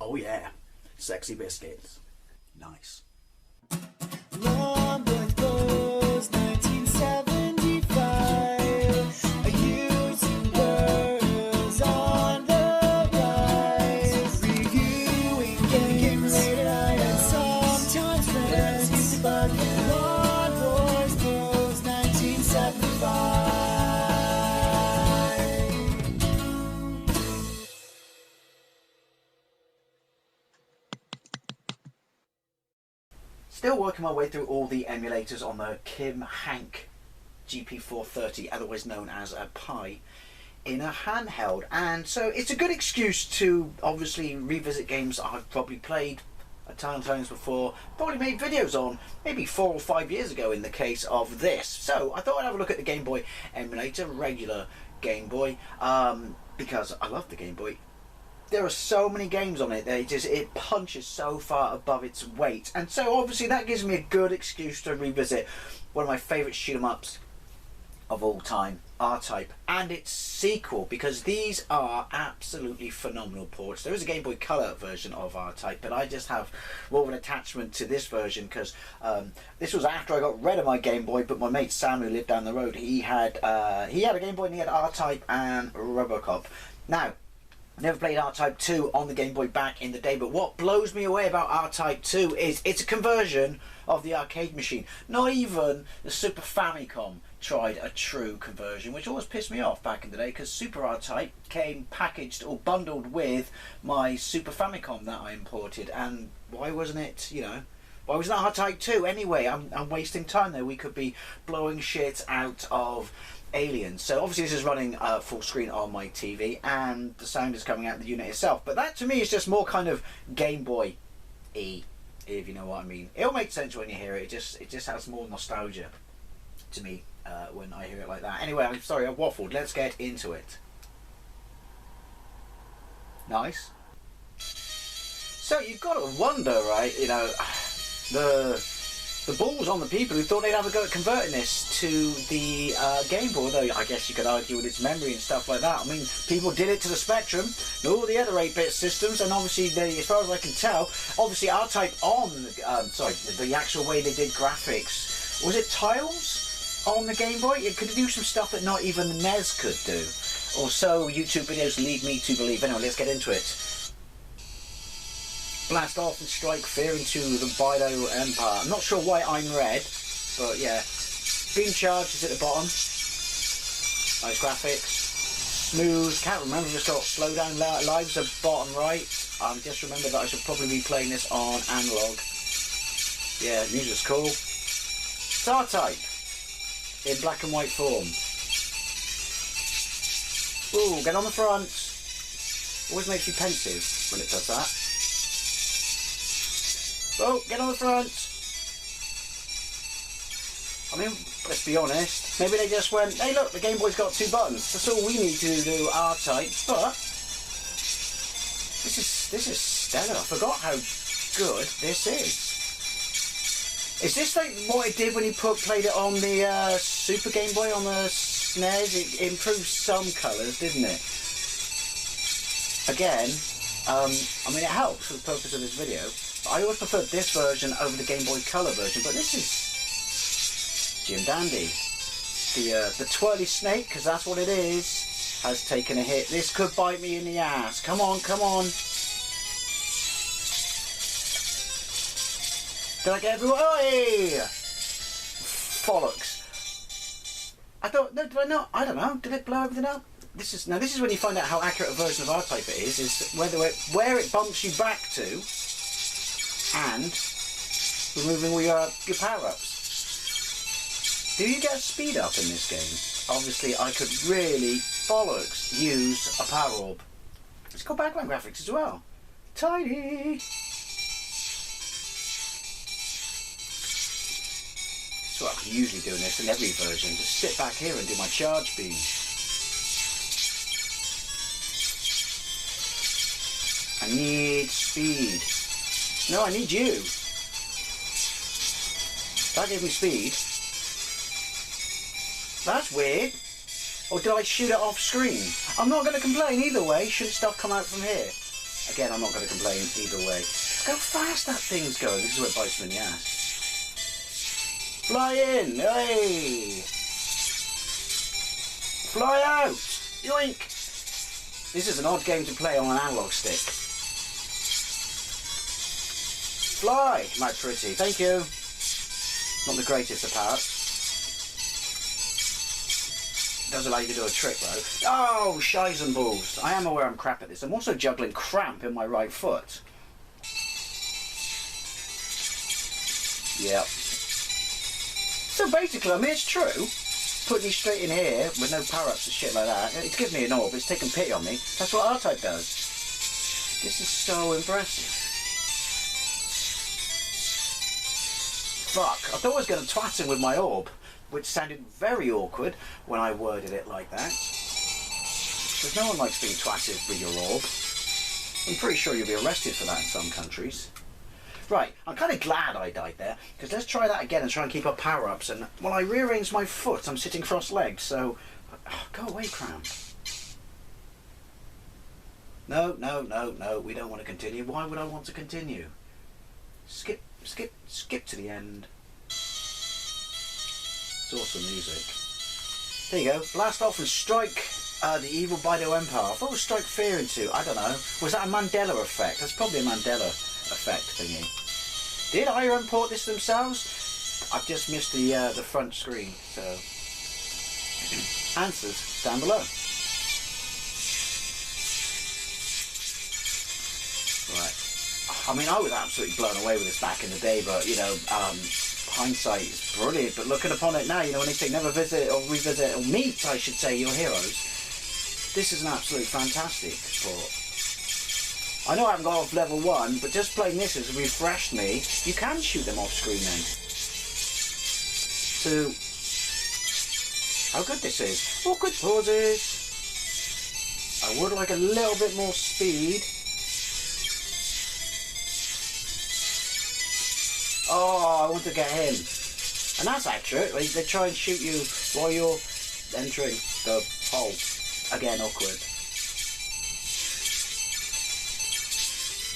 Oh yeah, sexy biscuits. Nice. Long boys blues, 1975. A YouTuber's on the rise. Reviewing games late at night and sometimes friends used to bug. Long boys blues, 1975. Still working my way through all the emulators on the KinHank GP430, otherwise known as a Pi, in a handheld. And so it's a good excuse to obviously revisit games I've probably played a ton of times before, probably made videos on maybe 4 or 5 years ago in the case of this. So I thought I'd have a look at the Game Boy emulator, regular Game Boy, because I love the Game Boy. There are so many games on it that it punches so far above its weight, and so obviously that gives me a good excuse to revisit one of my favourite shoot 'em ups of all time, R-Type, and its sequel, because these are absolutely phenomenal ports. There is a Game Boy Color version of R-Type, but I just have more of an attachment to this version because this was after I got rid of my Game Boy. But my mate Sam, who lived down the road, he had a Game Boy and he had R-Type and Robocop. Now, I never played R-Type 2 on the Game Boy back in the day, but what blows me away about R-Type 2 is it's a conversion of the arcade machine. Not even the Super Famicom tried a true conversion, which always pissed me off back in the day, because Super R-Type came packaged or bundled with my Super Famicom that I imported, and why wasn't it, you know, why wasn't that R-Type 2 anyway? I'm wasting time there. We could be blowing shit out of aliens. So obviously this is running full screen on my TV, and the sound is coming out of the unit itself, but that to me is just more kind of Game Boy-y, if you know what I mean. It'll make sense when you hear it. It just has more nostalgia to me when I hear it like that. Anyway, I'm sorry I waffled. Let's get into it. Nice. So you've got to wonder, right, you know, the balls on the people who thought they'd have a go at converting this to the Game Boy, though I guess you could argue with its memory and stuff like that. I mean, people did it to the Spectrum and all the other 8-bit systems, and obviously, as far as I can tell, obviously R-Type on, the actual way they did graphics, was it tiles on the Game Boy? It could do some stuff that not even the NES could do, or so YouTube videos lead me to believe. Anyway, let's get into it. Blast off and strike fear into the Bido Empire. I'm not sure why I'm red, but yeah. Beam charge is at the bottom. Nice graphics. Smooth. Can't remember if it's got slowdown lives at bottom right. Just remember that I should probably be playing this on analog. Yeah, music's cool. Star type in black and white form. Ooh, get on the front. Always makes me pensive when it does that. Oh, get on the front. I mean, let's be honest. Maybe they just went, hey look, the Game Boy's got 2 buttons. That's all we need to do R-Type. But this is stellar. I forgot how good this is. Is this like what it did when you played it on the Super Game Boy on the SNES? It improved some colours, didn't it? Again, I mean, it helps for the purpose of this video. I always preferred this version over the Game Boy Color version, but this is Jim Dandy. The twirly snake, because that's what it is, has taken a hit. This could bite me in the ass. Come on, come on. Did I get everyone? Oh, hey! Bollocks. I thought, no, did I not? I don't know. Did it blow everything up? This is when you find out how accurate a version of R-Type it is where it bumps you back to, and removing all your power-ups. Do you get a speed up in this game? Obviously, I could really, bollocks, use a power orb. It's got background graphics as well. Tidy! So I'm usually doing this in every version. Just sit back here and do my charge beam. I need speed. No, I need you. That gave me speed. That's weird. Or did I shoot it off screen? I'm not going to complain either way. Shouldn't stuff come out from here? Again, I'm not going to complain either way. Look how fast that thing's going. This is where it bites me in the ass. Fly in! Hey! Fly out! Yoink! This is an odd game to play on an analog stick. Fly, my pretty. Thank you. Not the greatest of parts. Does allow you to do a trick though. Oh, shies and balls. I am aware I'm crap at this. I'm also juggling cramp in my right foot. Yep. So basically, I mean, it's true. Putting you straight in here with no power-ups and shit like that. It's giving me an orb. It's taking pity on me. That's what R-Type does. This is so impressive. Fuck. I thought I was going to twat him with my orb, which sounded very awkward when I worded it like that. Because no one likes being twatted with your orb. I'm pretty sure you'll be arrested for that in some countries. Right, I'm kind of glad I died there, because let's try that again and try and keep up power-ups. And when I rearrange my foot, I'm sitting cross-legged, so... Oh, go away, cramp. No, no, no, no, we don't want to continue. Why would I want to continue? Skip to the end. It's awesome music. There you go. Blast off and strike the evil Bido Empire. I thought it was strike fear into. I don't know. Was that a Mandela effect? That's probably a Mandela effect thingy. Did IRM port this themselves? I've just missed the front screen. So answers down below. Right. I mean, I was absolutely blown away with this back in the day, but you know. Hindsight is brilliant, but looking upon it now, you know, when they say never visit or revisit or meet, I should say, your heroes, this is an absolutely fantastic port. I know I haven't got off level 1, but just playing this has refreshed me. You can shoot them off screen then. So, how good this is. Awkward pauses. I would like a little bit more speed. Oh, I want to get him. And that's accurate. They try and shoot you while you're entering the hole. Again, awkward.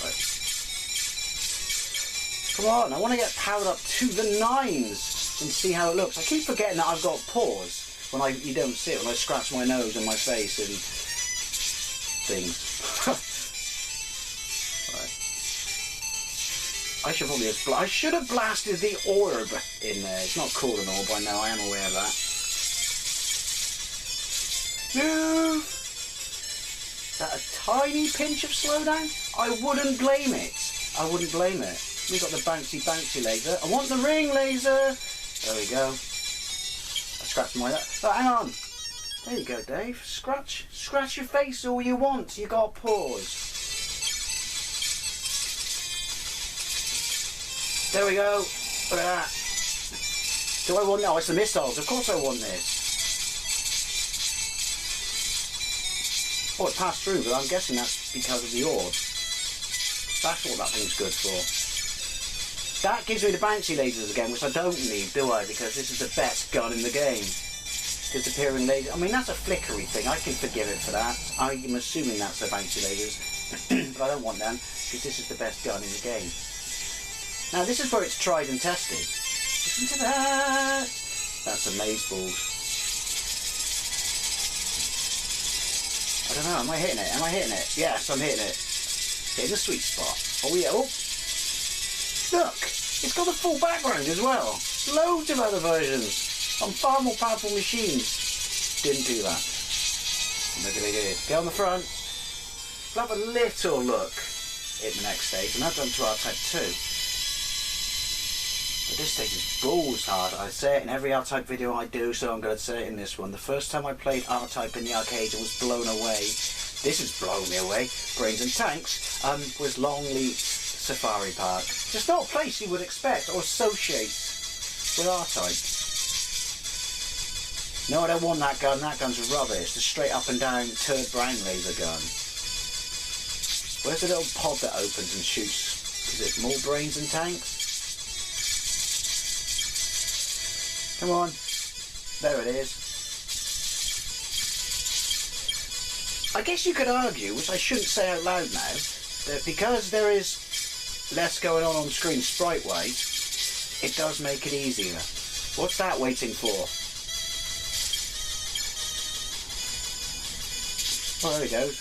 Right. Come on, I want to get powered up to the 9s and see how it looks. I keep forgetting that I've got paws when you don't see it, when I scratch my nose and my face and things. I should have blasted the orb in there. It's not called an orb, I know, I am aware of that. Move! Is that a tiny pinch of slowdown? I wouldn't blame it. I wouldn't blame it. We got the bouncy laser. I want the ring laser! There we go. I scratched my... Oh, hang on. There you go, Dave. Scratch your face all you want. You got paws. There we go. Look at that. Do I want... No, it's the missiles. Of course I want this. Oh, it passed through, but I'm guessing that's because of the orb. That's what that thing's good for. That gives me the bouncy lasers again, which I don't need, do I? Because this is the best gun in the game. Disappearing laser. I mean, that's a flickery thing. I can forgive it for that. I'm assuming that's the bouncy lasers. But I don't want them, because this is the best gun in the game. Now this is where it's tried and tested. Listen to that! That's amaze balls. I don't know, am I hitting it? Am I hitting it? Yes, I'm hitting it. Hitting the sweet spot. Oh yeah, oh! Look! It's got a full background as well. Loads of other versions. On far more powerful machines. Didn't do that. Maybe they did. Get on the front. We'll have a little look in the next stage, and I've done to R-Type 2. But this stage is balls hard. I say it in every R-Type video I do, so I'm going to say it in this one. The first time I played R-Type in the arcade and was blown away, this has blown me away, Brains and Tanks, was Longleat Safari Park. Just not a place you would expect or associate with R-Type. No, I don't want that gun. That gun's rubbish. The straight up and down turd brown laser gun. Where's the little pod that opens and shoots? Is it more Brains and Tanks? Come on. There it is. I guess you could argue, which I shouldn't say out loud now, because there is less going on screen sprite-wise, it does make it easier. What's that waiting for? Oh, there he goes.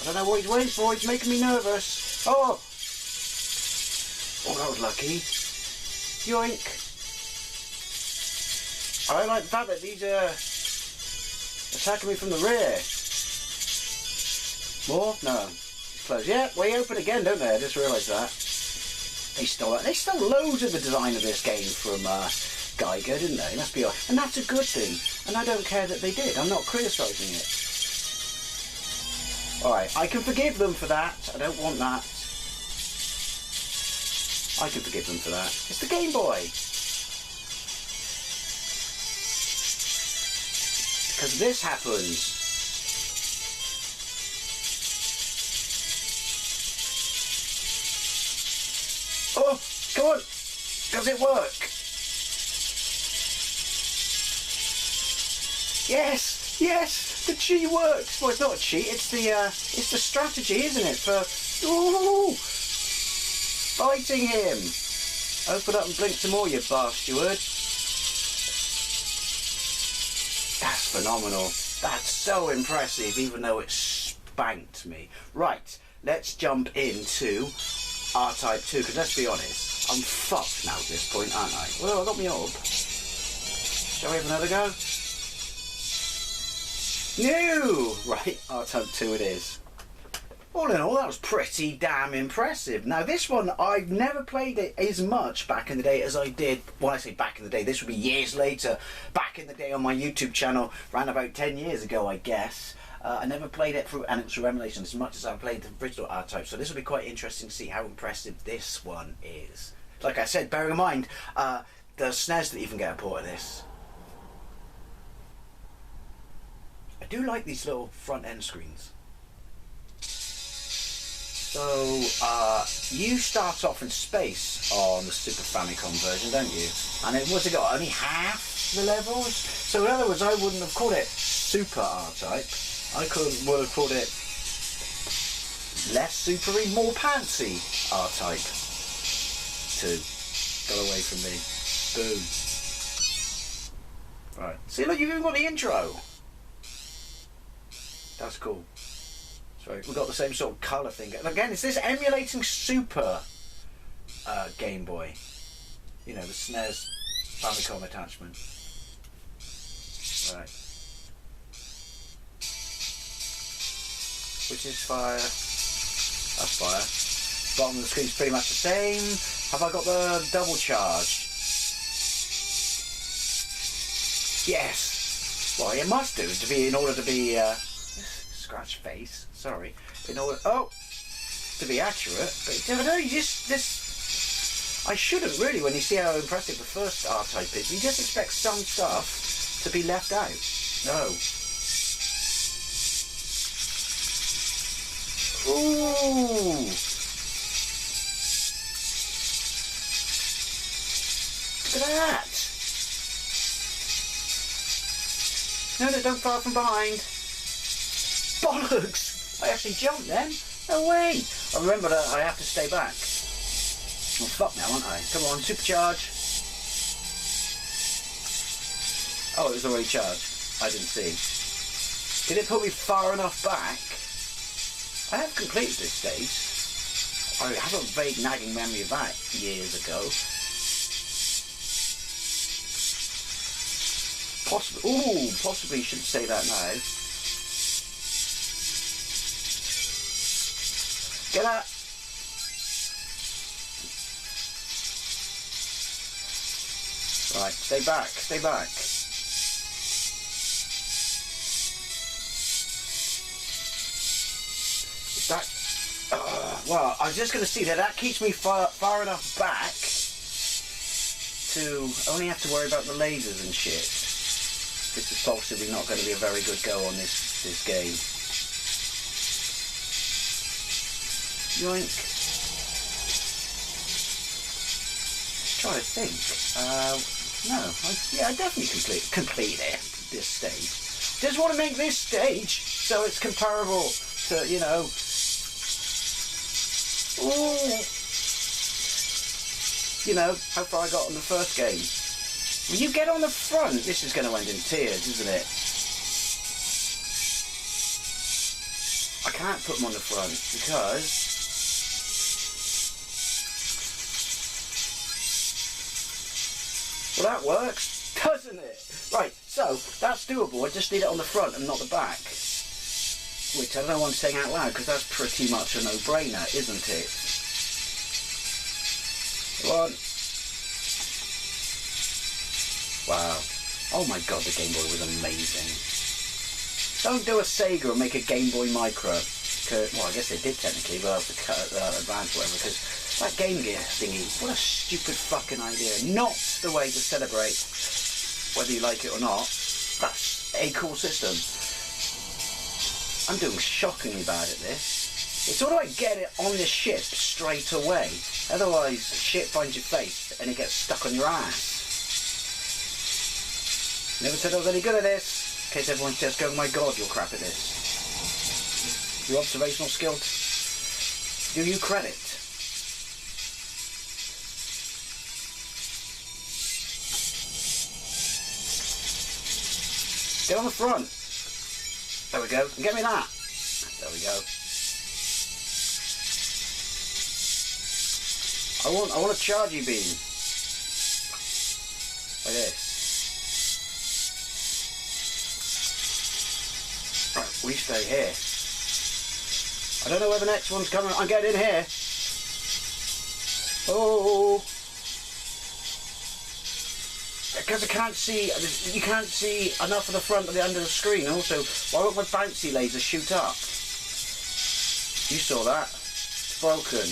I don't know what he's waiting for. He's making me nervous. Oh! Oh, that was lucky. Yoink. I like the fact that these are attacking me from the rear. More? No. Close. Yeah, way open again, don't they? I just realised that. They stole loads of the design of this game from Geiger, didn't they? Must be, and that's a good thing. And I don't care that they did. I'm not criticising it. Alright, I can forgive them for that. I don't want that. I can forgive them for that. It's the Game Boy. Because this happens. Oh, come on. Does it work? Yes, yes, the cheat works. Well, it's not a cheat. It's the strategy, isn't it? For fighting him. Open up and blink some more, you bastard. That's phenomenal. That's so impressive, even though it spanked me. Right, let's jump into R-Type 2, because let's be honest, I'm fucked now at this point, aren't I? Well, I got me up. Shall we have another go? No! Right, R-Type 2 it is. All in all, that was pretty damn impressive. Now, this one, I've never played it as much back in the day as I did. When I say back in the day, this would be years later. Back in the day on my YouTube channel, around about 10 years ago, I guess. I never played it through, and it's through emulation as much as I played the original R-Type. So this will be quite interesting to see how impressive this one is. Like I said, bearing in mind, the SNES didn't even get a port of this. I do like these little front end screens. So, you start off in space on the Super Famicom version, don't you? And it was got only half the levels. So in other words, I wouldn't have called it Super R-Type. I would have called it less supery, more pantsy R-Type 2. Got away from me. Boom. Right. See, look, you've even got the intro. That's cool. We've got the same sort of colour thing. And again, is this emulating Super Game Boy? You know, the SNES Famicom attachment. Right. Which is fire? That's fire. Bottom of the screen's pretty much the same. Have I got the double charge? Yes! Well, it must do to be in order to be scratch face. Sorry, in order to be accurate, but no, you just I shouldn't really. When you see how impressive the first R-Type is, you just expect some stuff to be left out. No. Ooh. Look at that. No, don't fire from behind. Bollocks! I actually jumped then. No way! I remember that I have to stay back. I'm fucked now, aren't I? Come on, supercharge. Oh, it was already charged. I didn't see. Did it put me far enough back? I have completed this stage. I have a vague nagging memory of that years ago. Possibly. Ooh, possibly shouldn't say that now. Get out! Right, stay back, stay back. Is that... well, I was just going to see that keeps me far enough back to only have to worry about the lasers and shit. This is possibly not going to be a very good go on this game. Yoink. Try to think. No. I definitely complete it at this stage. Just want to make this stage so it's comparable to, you know, Ooh. You know, how far I got on the first game. Will you get on the front? This is going to end in tears, isn't it? I can't put them on the front because... Well, that works, doesn't it? Right, so that's doable. I just need it on the front and not the back. Which I don't know why I'm saying out loud, because that's pretty much a no-brainer, isn't it? Come on. Wow. Oh my god, the Game Boy was amazing. Don't do a Sega and make a Game Boy Micro. Well, I guess they did technically, but Advance or whatever, because that Game Gear thingy, what a stupid fucking idea. Not the way to celebrate, whether you like it or not. That's a cool system. I'm doing shockingly bad at this. It's how do I get it on the ship straight away? Otherwise, shit finds your face and it gets stuck on your ass. Never said I was any good at this. In case everyone's just going, my god, you're crap at this. Your observational skills do you credit. Get on the front. There we go. And get me that. There we go. I want a chargy beam. Like this. Right, we stay here. I don't know where the next one's coming. I'm getting in here. Oh. Because I can't see, you can't see enough of the front of the under the screen. Also, why won't my bouncy laser shoot up? You saw that. It's broken.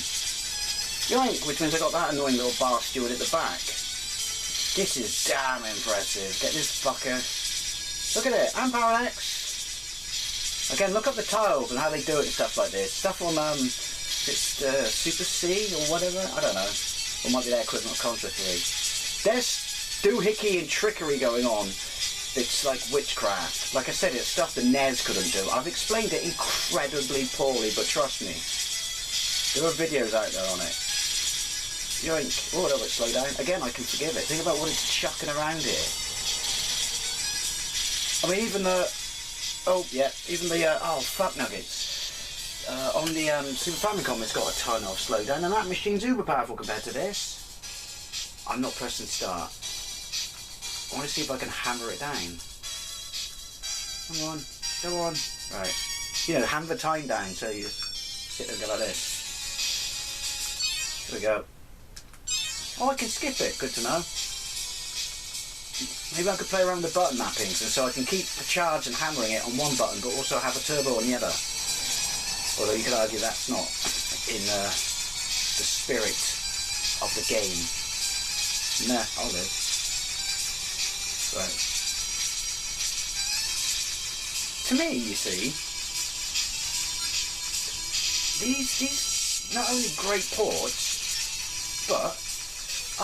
Yoink, which means I got that annoying little bar steward at the back. This is damn impressive. Get this fucker. Look at it. And Parallax. Again, look up the tiles and how they do it and stuff like this. Stuff on, it's Super C or whatever. I don't know. Or might be their equivalent of Contra 3. There's doohickey and trickery going on. It's like witchcraft. Like I said, it's stuff the NES couldn't do. I've explained it incredibly poorly, but trust me, there are videos out there on it. Yoink. Oh, a little bit slow down. Again, I can forgive it. Think about what it's chucking around here. I mean, even the... Oh, yeah. Even the... oh, fuck nuggets. On the Super Famicom, it's got a ton of slowdown, and that machine's uber powerful compared to this. I'm not pressing start. I want to see if I can hammer it down. Come on, go on. Right. You know, hammer the time down so you just sit there and go like this. Here we go. Oh, I can skip it. Good to know. Maybe I could play around with the button mappings, and so I can keep the charge and hammering it on one button, but also have a turbo on the other. Although you could argue that's not in the spirit of the game. Nah, I'll live. Right. To me, you see, these not only great ports, but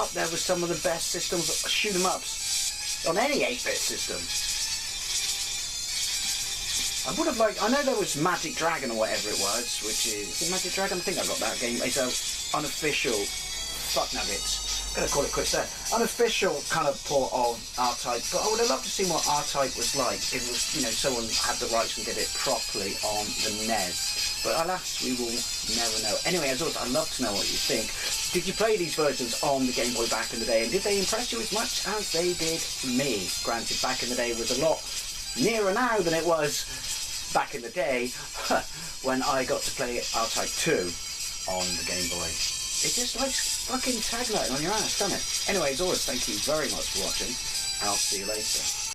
up there with some of the best systems, shoot 'em ups on any 8-bit system. I would have liked, I know there was Magic Dragon or whatever it was, which is it Magic Dragon? I think I got that game. It's an unofficial, fuck nuggets. I'm going to call it quits there. Unofficial kind of port of R-Type, but I would have loved to see what R-Type was like if it was, you know, someone had the rights and did it properly on the NES. But alas, we will never know. Anyway, as always, I'd love to know what you think. Did you play these versions on the Game Boy back in the day, and did they impress you as much as they did me? Granted, back in the day was a lot nearer now than it was back in the day when I got to play R-Type 2 on the Game Boy. It just likes fucking tag lighting on your ass, doesn't it? Anyway, as always, thank you very much for watching, and I'll see you later.